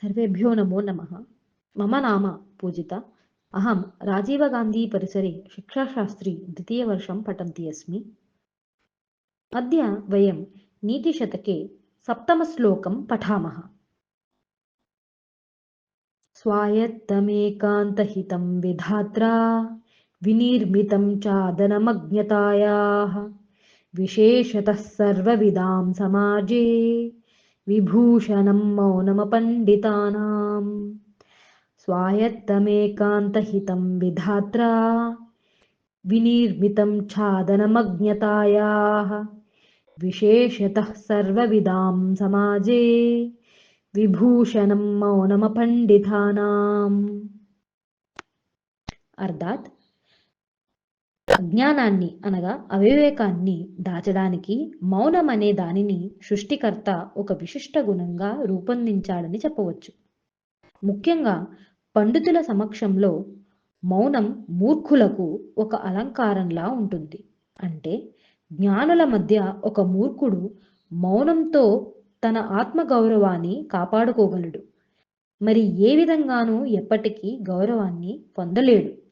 सर्वेभ्यो नमो नमः। मम नाम पूजिता। अहं राजीवगान्धीपरिसरे शिक्षाशास्त्री द्वितीयवर्षं पठन्ती अस्मि। अद्य वयं नीतिशतके सप्तमश्लोकं पठामः। स्वायत्तमेकान्तहितं विधात्रा विनिर्मितं चादनमज्ञतायाः विशेषतः सर्वविदां समाजे विभूषणं मौनमपण्डितानाम्। स्वायत्तमेकान्तहितं विधात्रा विनिर्मितं छादनमज्ञतायाः विशेषतः सर्वविदां समाजे విభూషణం మౌనమపండితానాం. అర్థాత్ అజ్ఞానాన్ని అనగా అవివేకాన్ని దాచడానికి మౌనం అనే దానిని సృష్టికర్త ఒక విశిష్ట గుణంగా రూపొందించాడని చెప్పవచ్చు. ముఖ్యంగా పండితుల సమక్షంలో మౌనం మూర్ఖులకు ఒక అలంకారంలా ఉంటుంది. అంటే జ్ఞానుల మధ్య ఒక మూర్ఖుడు మౌనంతో తన ఆత్మగౌరవాన్ని కాపాడుకోగలడు, మరి ఏ విధంగానూ ఎప్పటికీ గౌరవాన్ని పొందలేడు.